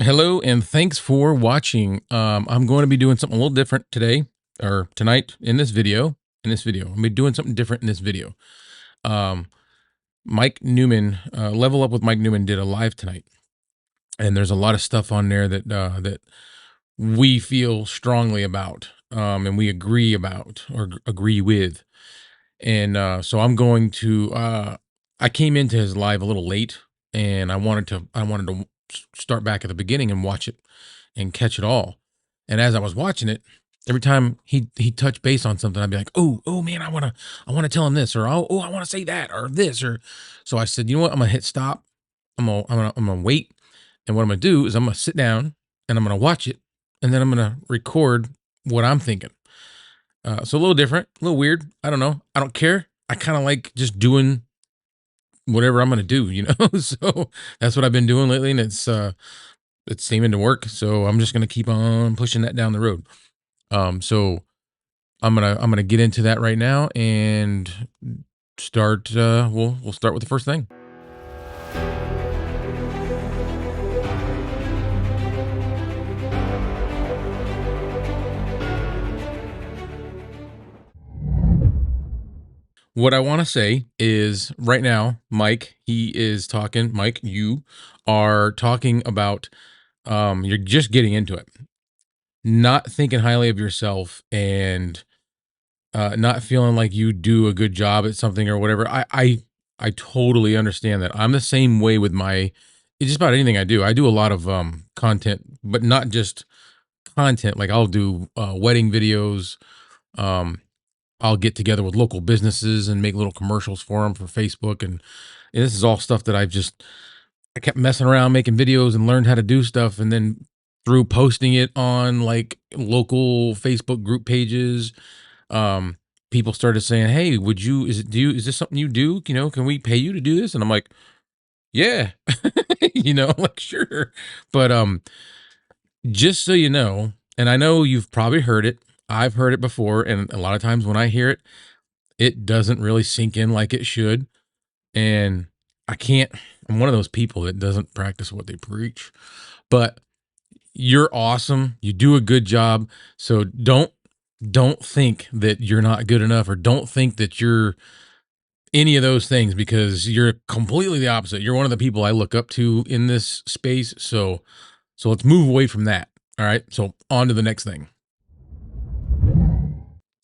Hello and thanks for watching. I'm going to be doing something a little different today or tonight in this video. I'm going to be doing something different in this video. Um, Mike Newman, Level Up with Mike Newman did a live tonight, and there's a lot of stuff on there that we feel strongly about, and we agree about or agree with. And so I'm going to. I came into his live a little late, and I wanted to start back at the beginning and watch it and catch it all. And as I was watching it, every time he touched base on something, I'd be like, oh man, I wanna tell him this, or oh I want to say that, or this, or so I said, you know what, I'm gonna hit stop. I'm gonna wait, and what I'm gonna do is I'm gonna sit down and I'm gonna watch it, and then I'm gonna record what I'm thinking. So a little different, a little weird. I don't know. I don't care. I kind of like just doing whatever I'm gonna do, So that's what I've been doing lately, and it's seeming to work. So I'm just gonna keep on pushing that down the road. So I'm gonna get into that right now and start. We'll start with the first thing. What I want to say is right now, Mike, he is talking. Mike, you are talking about. You're just getting into it, not thinking highly of yourself, and not feeling like you do a good job at something or whatever. I totally understand that. I'm the same way with my just about anything I do. I do a lot of content, but not just content. Like I'll do wedding videos. Um, I'll get together with local businesses and make little commercials for them for Facebook, and this is all stuff that I kept messing around making videos and learned how to do stuff, and then through posting it on like local Facebook group pages, um, people started saying, "Hey, is this something you do? Can we pay you to do this?" And I'm like, "Yeah," like sure. But just so you know, and I know you've probably heard it. I've heard it before, and a lot of times when I hear it, it doesn't really sink in like it should. And I can't. I'm one of those people that doesn't practice what they preach. But you're awesome. You do a good job. So don't think that you're not good enough, or don't think that you're any of those things, because you're completely the opposite. You're one of the people I look up to in this space. So let's move away from that. All right. So on to the next thing.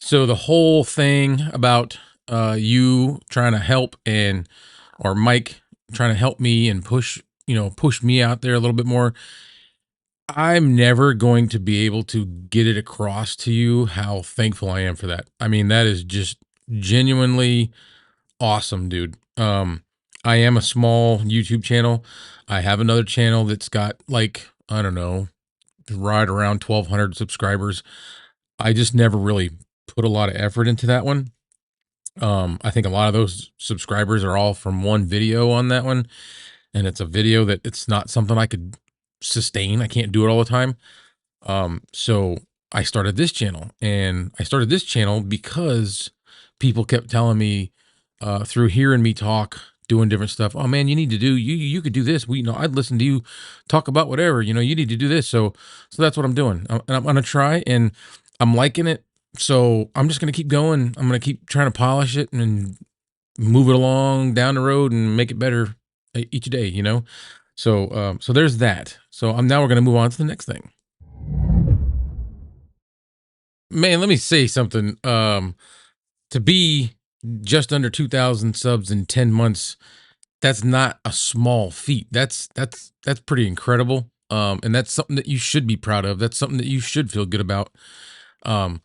So the whole thing about you trying to help, and or Mike trying to help me and push me out there a little bit more. I'm never going to be able to get it across to you how thankful I am for that. I mean, that is just genuinely awesome, dude. I am a small YouTube channel. I have another channel that's got like, I don't know, right around 1,200 subscribers. I just never really put a lot of effort into that one. I think a lot of those subscribers are all from one video on that one, and it's a video that it's not something I could sustain. I can't do it all the time. So I started this channel, and I started this channel because people kept telling me through hearing me talk, doing different stuff. Oh man, you need to do you could do this. I'd listen to you talk about whatever. You need to do this. So that's what I'm doing, and I'm gonna try, and I'm liking it. So I'm just gonna keep going. I'm gonna keep trying to polish it and move it along down the road and make it better each day. So there's that. So now we're gonna move on to the next thing. Man, let me say something. To be just under 2,000 subs in 10 months, that's not a small feat. That's pretty incredible. And that's something that you should be proud of. That's something that you should feel good about. Um,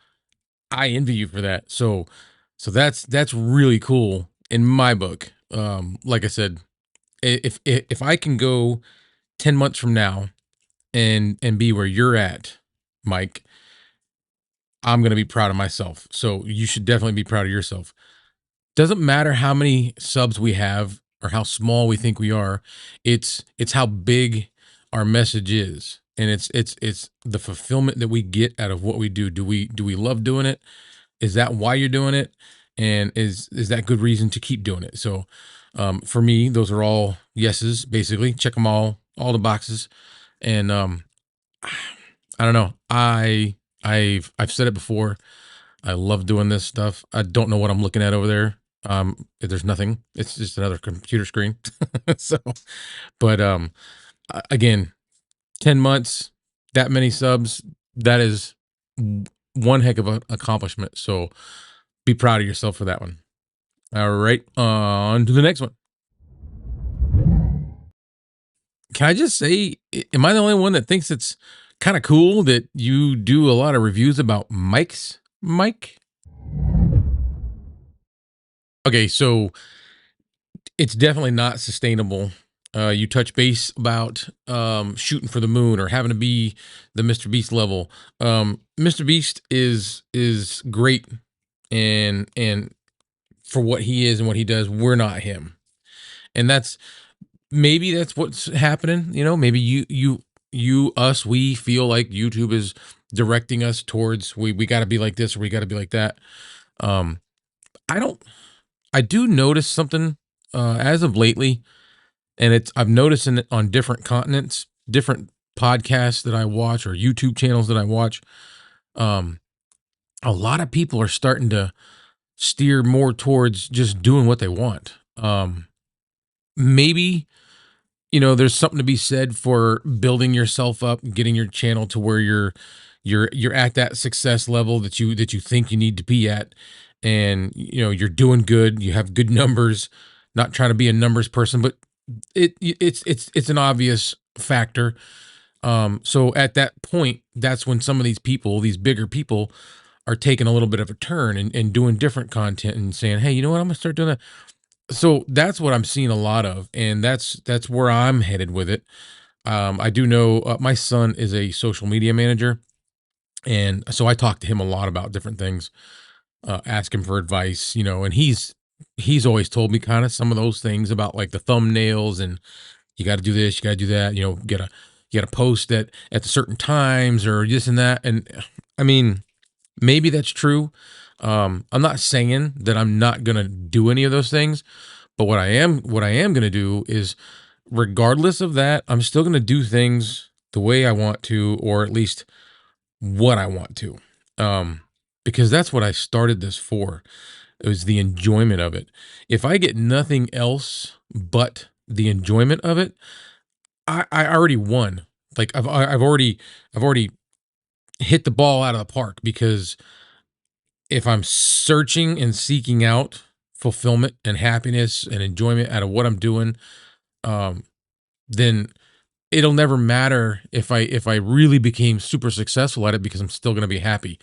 I envy you for that. So that's really cool in my book. Like I said, if I can go 10 months from now and be where you're at, Mike, I'm going to be proud of myself. So you should definitely be proud of yourself. Doesn't matter how many subs we have or how small we think we are. It's how big our message is. And it's the fulfillment that we get out of what we do. Do we love doing it? Is that why you're doing it? And is that good reason to keep doing it? So for me, those are all yeses, basically. Check them all the boxes. And I don't know. I've said it before. I love doing this stuff. I don't know what I'm looking at over there. There's nothing. It's just another computer screen. So, but again, 10 months, that many subs, that is one heck of an accomplishment. So be proud of yourself for that one. All right, on to the next one. Can I just say, am I the only one that thinks it's kind of cool that you do a lot of reviews about Mike's Mike? Okay, so it's definitely not sustainable. You touch base about shooting for the moon or having to be the Mr. Beast level. Mr. Beast is great, and for what he is and what he does, we're not him, and that's what's happening. Maybe we feel like YouTube is directing us towards we got to be like this or we got to be like that. Um, I don't. I do notice something as of lately, and I've noticed it on different continents, different podcasts that I watch or YouTube channels that I watch. Um, a lot of people are starting to steer more towards just doing what they want. Maybe there's something to be said for building yourself up, getting your channel to where you're at that success level that you think you need to be at, and you're doing good, you have good numbers. Not trying to be a numbers person, but it's an obvious factor. So at that point, that's when some of these people, these bigger people, are taking a little bit of a turn and doing different content and saying, hey, you know what, I'm gonna start doing that. So that's what I'm seeing a lot of, and that's where I'm headed with it. I do know my son is a social media manager, and so I talk to him a lot about different things, ask him for advice, and he's always told me kind of some of those things about like the thumbnails and you got to do this, you got to do that, you got to post at the certain times or this and that. And I mean, maybe that's true. I'm not saying that I'm not gonna do any of those things, but what I am gonna do is, regardless of that, I'm still gonna do things the way I want to, or at least what I want to. Um, because that's what I started this for. It was the enjoyment of it. If I get nothing else but the enjoyment of it, I already won. Like I've already hit the ball out of the park, because if I'm searching and seeking out fulfillment and happiness and enjoyment out of what I'm doing, um, then it'll never matter if I really became super successful at it, because I'm still going to be happy.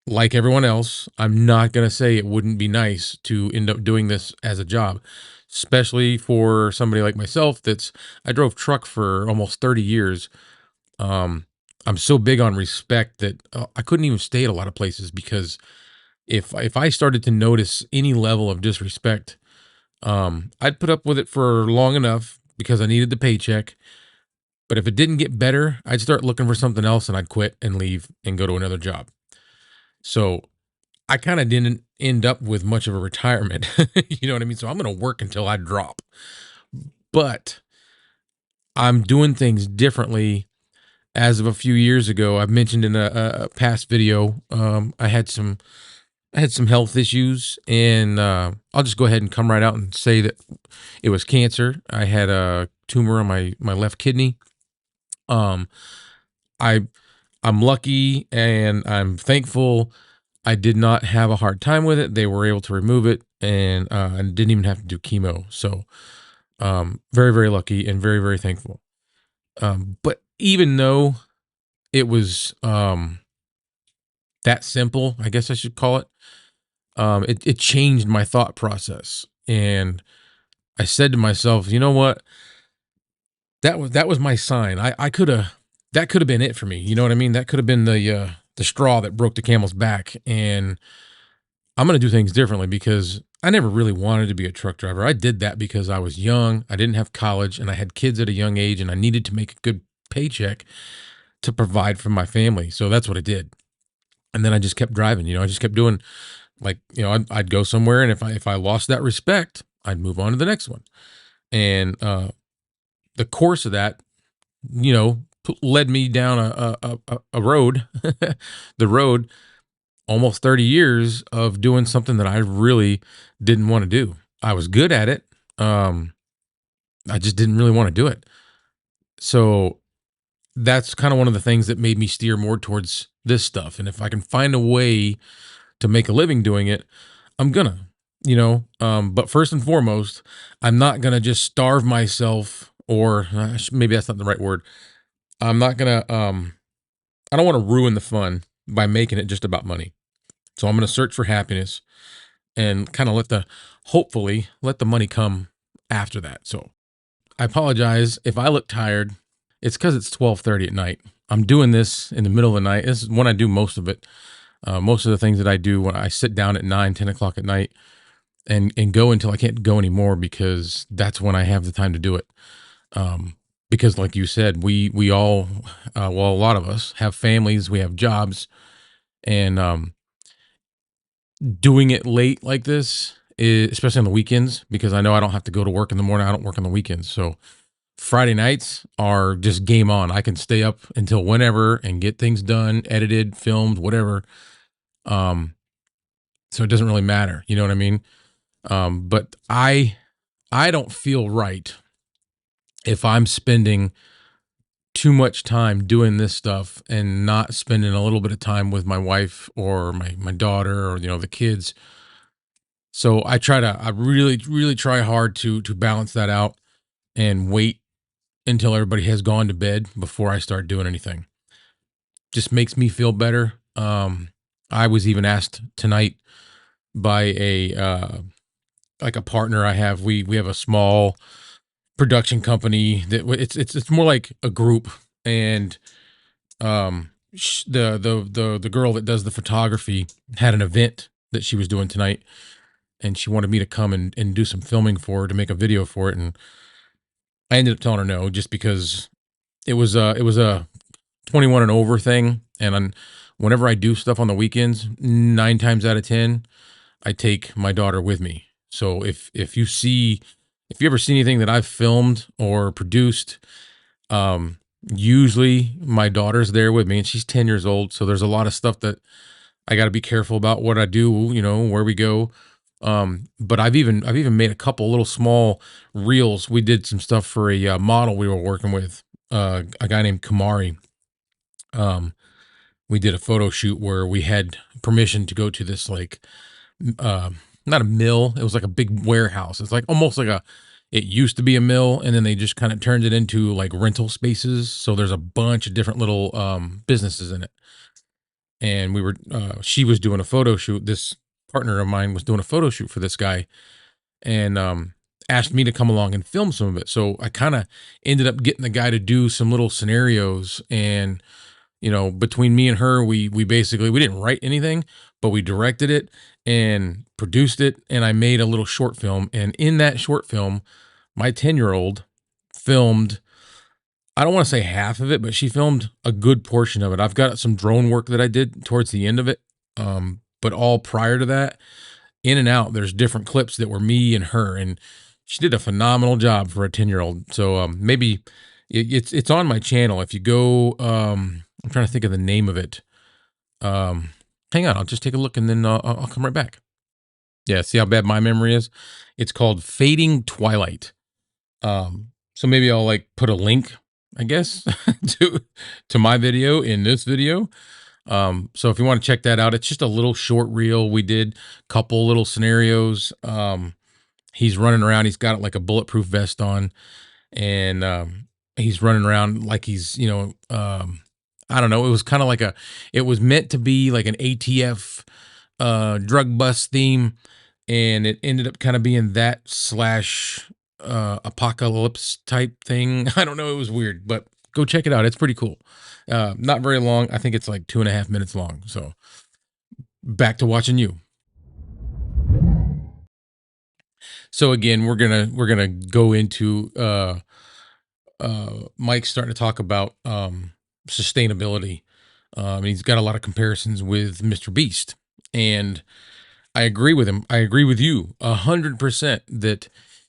Like everyone else, I'm not going to say it wouldn't be nice to end up doing this as a job, especially for somebody like myself. I drove truck for almost 30 years. Um, I'm so big on respect that I couldn't even stay at a lot of places, because if I started to notice any level of disrespect, I'd put up with it for long enough because I needed the paycheck. But if it didn't get better, I'd start looking for something else and I'd quit and leave and go to another job. So I kind of didn't end up with much of a retirement. You know what I mean? So I'm going to work until I drop. But I'm doing things differently as of a few years ago. I've mentioned in a past video, I had some health issues, and I'll just go ahead and come right out and say that it was cancer. I had a tumor on my left kidney. Um, I I'm lucky and I'm thankful. I did not have a hard time with it. They were able to remove it, and I didn't even have to do chemo. So, very very lucky and very very thankful. But even though it was that simple, I guess I should call it. It changed my thought process, and I said to myself, you know what? That was my sign. I could have that could have been it for me. You know what I mean? That could have been the straw that broke the camel's back, and I'm gonna do things differently, because I never really wanted to be a truck driver. I did that because I was young. I didn't have college, and I had kids at a young age, and I needed to make a good paycheck to provide for my family. So that's what I did. And then I just kept driving. I just kept doing, like, I'd go somewhere, and if I lost that respect, I'd move on to the next one. And the course of that, led me down a road, the road, almost 30 years of doing something that I really didn't want to do. I was good at it. Um, I just didn't really want to do it. So that's kind of one of the things that made me steer more towards this stuff. And if I can find a way to make a living doing it, I'm gonna. But first and foremost, I'm not gonna just starve myself, or maybe that's not the right word. I'm not gonna, I don't want to ruin the fun by making it just about money. So I'm gonna search for happiness and kind of hopefully let the money come after that. So I apologize if I look tired. It's because it's 12:30 at night. I'm doing this in the middle of the night. This is when I do most of it. Most of the things that I do when I sit down at 9, 10 o'clock at night and go until I can't go anymore, because that's when I have the time to do it. Because like you said, we all, well, a lot of us have families, we have jobs, and doing it late like this, especially on the weekends, because I know I don't have to go to work in the morning. I don't work on the weekends, so Friday nights are just game on. I can stay up until whenever and get things done, edited, filmed, whatever. Um, so it doesn't really matter. You know what I mean? But I don't feel right if I'm spending too much time doing this stuff and not spending a little bit of time with my wife or my daughter, or the kids. So I really really try hard to balance that out and wait until everybody has gone to bed before I start doing anything. Just makes me feel better. I was even asked tonight by a like a partner I have. We have a small production company that it's more like a group. And the girl that does the photography had an event that she was doing tonight, and she wanted me to come and do some filming for her to make a video for it. And I ended up telling her no, just because it was a 21 and over thing. And whenever I do stuff on the weekends, 9 times out of 10, I take my daughter with me. So if you ever see anything that I've filmed or produced, usually my daughter's there with me, and she's 10 years old. So there's a lot of stuff that I got to be careful about what I do, where we go. But I've even made a couple little small reels. We did some stuff for a model we were working with, a guy named Kumari. Um, we did a photo shoot where we had permission to go to this, like, uh, not a mill. It was like a big warehouse. It's like almost like it used to be a mill, and then they just kind of turned it into like rental spaces. So there's a bunch of different little businesses in it. And she was doing a photo shoot. This partner of mine was doing a photo shoot for this guy, and asked me to come along and film some of it. So I kind of ended up getting the guy to do some little scenarios. And between me and her, we basically, we didn't write anything, but we directed it and produced it, and I made a little short film. And in that short film, my 10-year-old filmed, I don't want to say half of it, but she filmed a good portion of it. I've got some drone work that I did towards the end of it. But all prior to that, in and out, there's different clips that were me and her, and she did a phenomenal job for a 10-year-old. So maybe it's on my channel. If you go, I'm trying to think of the name of it. Hang on, I'll just take a look, and then I'll come right back. Yeah, see how bad my memory is? It's called Fading Twilight. So maybe I'll like put a link, I guess, to my video in this video. So if you want to check that out, it's just a little short reel. We did a couple little scenarios. He's running around. He's got like a bulletproof vest on, and he's running around like he's, I don't know. It was kind of like it was meant to be like an ATF drug bust theme, and it ended up kind of being that slash apocalypse type thing. I don't know. It was weird, but go check it out. It's pretty cool. Not very long. I think it's like 2.5 minutes long. So back to watching you. So again, we're gonna go into Mike's starting to talk about sustainability. He's got a lot of comparisons with Mr. Beast, and I agree with him. I agree with you 100% that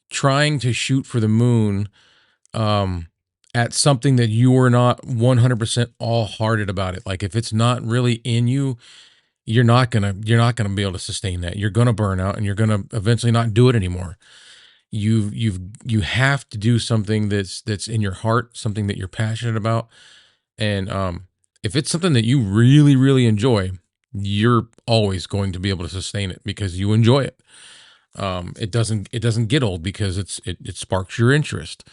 trying to shoot for the moon, at something that you are not 100% all hearted about it. Like if it's not really in you, you're not gonna be able to sustain that. You're gonna burn out and you're gonna eventually not do it anymore. You have to do something that's in your heart, something that you're passionate about. And if it's something that you really, really enjoy, you're always going to be able to sustain it because you enjoy it. It doesn't get old because it sparks your interest.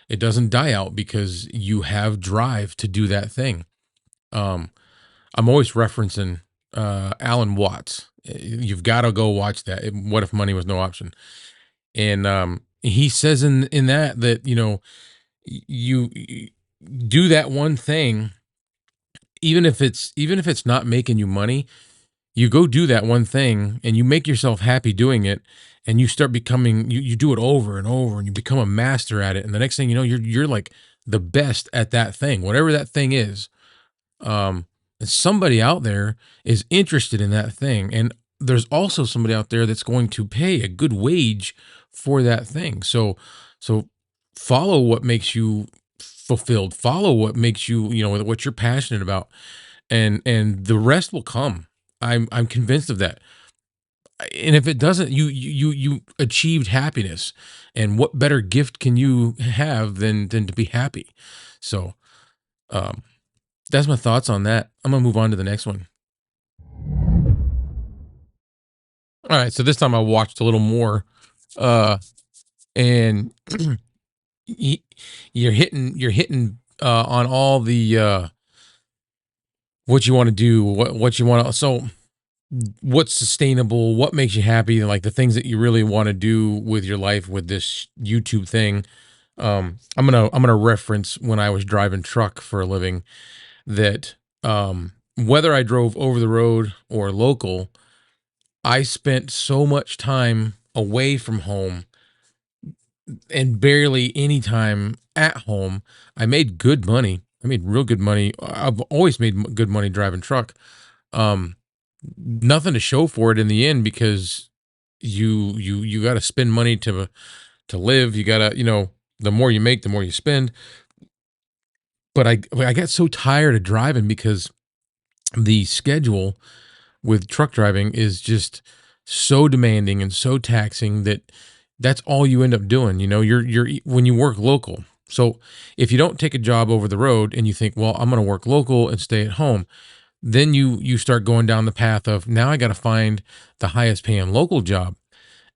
It doesn't die out because you have drive to do that thing. Um, I'm always referencing Alan Watts. You've got to go watch that. What if money was no option? And he says in that you do that one thing, even if it's not making you money, you go do that one thing and you make yourself happy doing it, and you start becoming you do it over and over and you become a master at it, and the next thing you know, you're like the best at that thing, whatever that thing is. And somebody out there is interested in that thing, and there's also somebody out there that's going to pay a good wage for that thing. So follow what makes you fulfilled, follow what makes you, what you're passionate about, and the rest will come. I'm convinced of that. And if it doesn't, you achieved happiness, and what better gift can you have than to be happy? So um that's my thoughts on that. I'm gonna move on to the next one. All right, so this time I watched a little more, uh, and y- you're hitting on all the what you want to do, what you want to. So what's sustainable, what makes you happy, like the things that you really want to do with your life with this YouTube thing. I'm gonna reference when I was driving truck for a living that whether I drove over the road or local, I spent so much time away from home and barely any time at home. I made good money. I made real good money. I've always made good money driving truck. Um, Nothing to show for it in the end because you got to spend money to live. You got to, the more you make, the more you spend. But I got so tired of driving because the schedule with truck driving is just so demanding and so taxing that that's all you end up doing. You're when you work local. So if you don't take a job over the road and you think, well, I'm going to work local and stay at home, then you start going down the path of now I got to find the highest paying local job.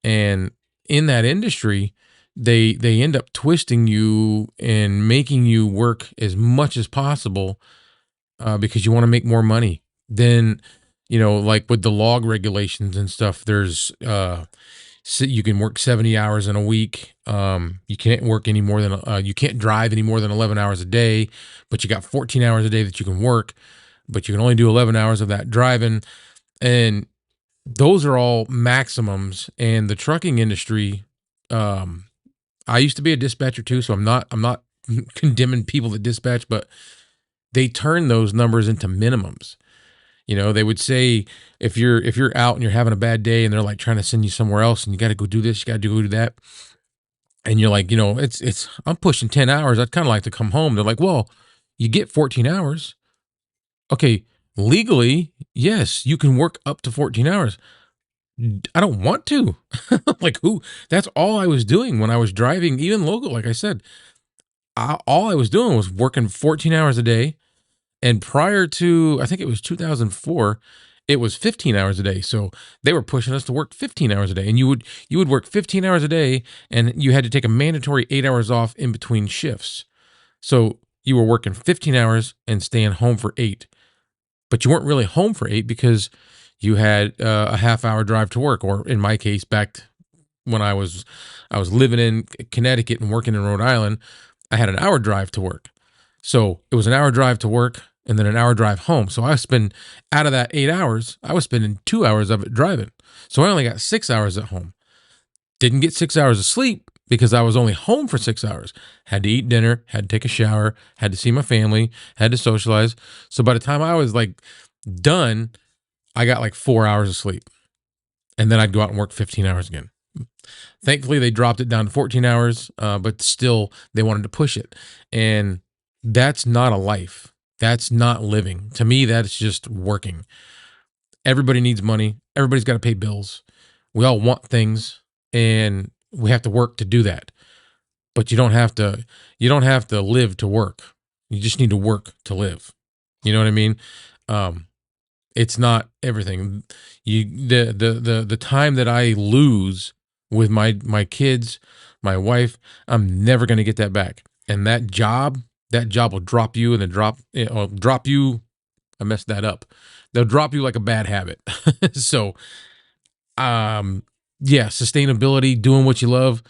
And in that industry, they end up twisting you and making you work as much as possible because you want to make more money. Then, like with the log regulations and stuff, there's you can work 70 hours in a week. You can't work any more than you can't drive any more than 11 hours a day, but you got 14 hours a day that you can work, but you can only do 11 hours of that driving. And those are all maximums. And the trucking industry, um, I used to be a dispatcher too, so I'm not condemning people that dispatch, but they turn those numbers into minimums. They would say if you're out and you're having a bad day and they're like trying to send you somewhere else and you got to go do this, you got to go do that, and you're like, it's I'm pushing 10 hours. I'd kind of like to come home. They're like, well, you get 14 hours. Okay, legally, yes, you can work up to 14 hours. I don't want to. Like who? That's all I was doing when I was driving, even local. Like I said, all I was doing was working 14 hours a day. And prior to, I think it was 2004, it was 15 hours a day. So they were pushing us to work 15 hours a day. And you would work 15 hours a day and you had to take a mandatory 8 hours off in between shifts. So you were working 15 hours and staying home for 8. But you weren't really home for 8 because you had a half-hour drive to work, or in my case, back when I was living in Connecticut and working in Rhode Island, I had an hour drive to work. So it was an hour drive to work and then an hour drive home. So I spend out of that 8 hours, I was spending 2 hours of it driving. So I only got 6 hours at home. Didn't get 6 hours of sleep because I was only home for 6 hours. Had to eat dinner, had to take a shower, had to see my family, had to socialize. So by the time I was like done, I got like 4 hours of sleep. And then I'd go out and work 15 hours again. Thankfully, they dropped it down to 14 hours, but still, they wanted to push it. And that's not a life. That's not living. To me, that's just working. Everybody needs money. Everybody's got to pay bills. We all want things, and we have to work to do that. But you don't have to live to work. You just need to work to live. You know what I mean? Um, it's not everything. The time that I lose with my kids, my wife, I'm never going to get that back. And that job will drop you, and then drop you. I messed that up. They'll drop you like a bad habit. So, um, yeah, sustainability, doing what you love.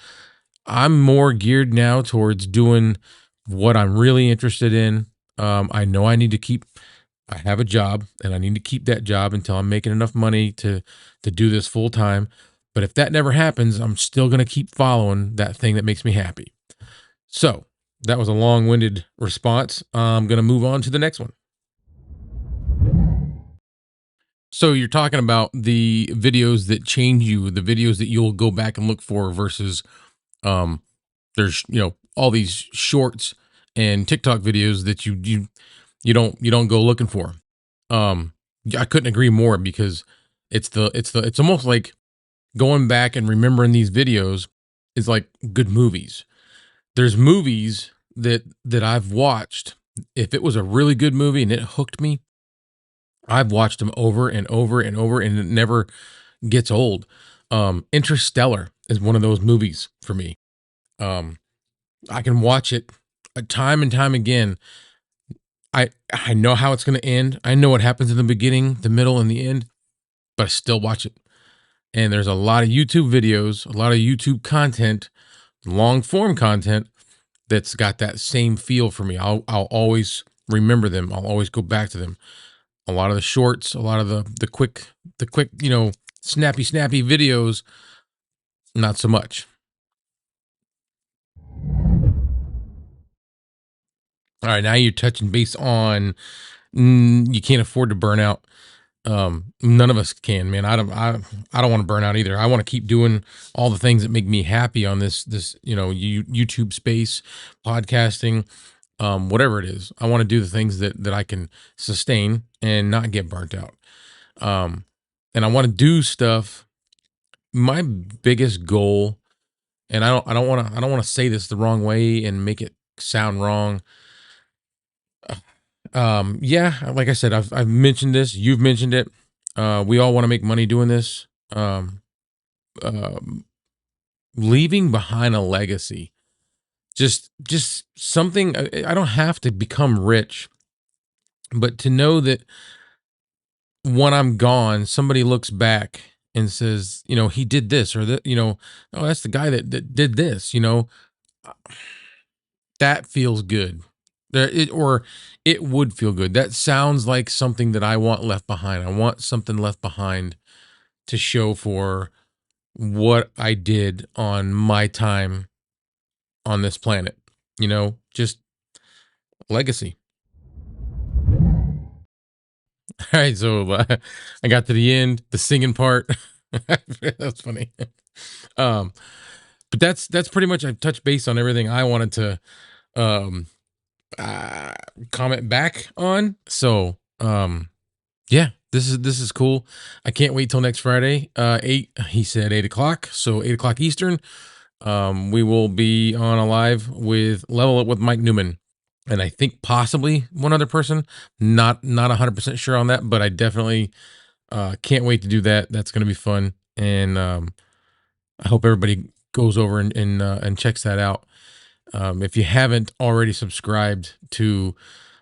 I'm more geared now towards doing what I'm really interested in. I know I have a job, and I need to keep that job until I'm making enough money to do this full time. But if that never happens, I'm still going to keep following that thing that makes me happy. So that was a long-winded response. I'm going to move on to the next one. So you're talking about the videos that change you, the videos that you'll go back and look for versus um there's all these shorts and TikTok videos that you don't go looking for. Um I couldn't agree more because it's almost like going back and remembering these videos is like good movies. There's movies that I've watched. If it was a really good movie and it hooked me, I've watched them over and over and over, and it never gets old. Interstellar is one of those movies for me. Um, I can watch it time and time again. I know how it's going to end. I know what happens in the beginning, the middle, and the end, but I still watch it. And there's a lot of YouTube videos, a lot of YouTube content, long form content that's got that same feel for me. I'll always remember them. I'll always go back to them. A lot of the shorts, a lot of the quick, snappy videos, not so much. All right, now you're touching base on you can't afford to burn out. None of us can, man. I don't want to burn out either. I want to keep doing all the things that make me happy on this YouTube space, podcasting, whatever it is. I want to do the things that I can sustain and not get burnt out. And I want to do stuff. My biggest goal, and I don't want to say this the wrong way and make it sound wrong. Yeah, like I said, I've mentioned this. You've mentioned it. We all want to make money doing this. Um, Leaving behind a legacy, just something. I don't have to become rich, but to know that when I'm gone, somebody looks back and says, he did this or that, oh, that's the guy that did this, that feels good. Or it would feel good. That sounds like something that I want left behind. I want something left behind to show for what I did on my time on this planet. Just legacy. All right, so I got to the end, the singing part. That's funny. Um, but that's pretty much I've touched base on everything I wanted to um uh comment back on. So yeah, this is cool. I can't wait till next Friday. He said 8 o'clock, so 8 o'clock Eastern. We will be on a live with Level Up with Mike Newman, and I think possibly one other person. Not 100% sure on that, but I definitely can't wait to do that. That's going to be fun, and I hope everybody goes over and checks that out. If you haven't already subscribed to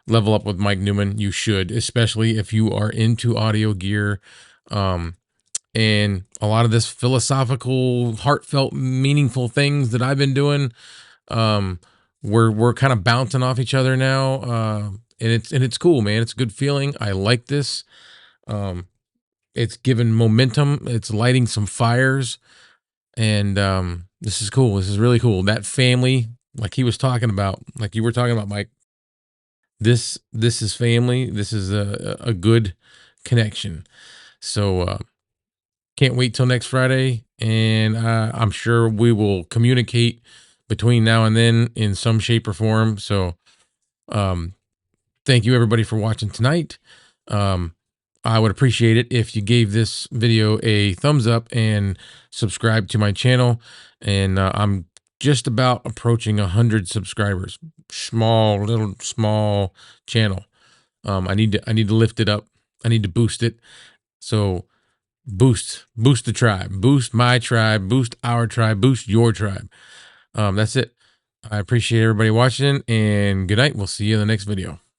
Level Up with Mike Newman, you should, especially if you are into audio gear. And a lot of this philosophical, heartfelt, meaningful things that I've been doing, we're kind of bouncing off each other now, and it's cool, man. It's a good feeling. I like this. It's given momentum. It's lighting some fires, and this is cool. This is really cool. That family, like he was talking about, like you were talking about, Mike. This is family. This is a good connection. So can't wait till next Friday. and I'm sure we will communicate between now and then in some shape or form. So, um, thank you everybody for watching tonight. Um, I would appreciate it if you gave this video a thumbs up and subscribe to my channel. And I'm just about approaching 100 subscribers. Little small channel. I need to lift it up. I need to boost it. So boost the tribe, boost my tribe, boost our tribe, boost your tribe. That's it. I appreciate everybody watching, and good night. We'll see you in the next video.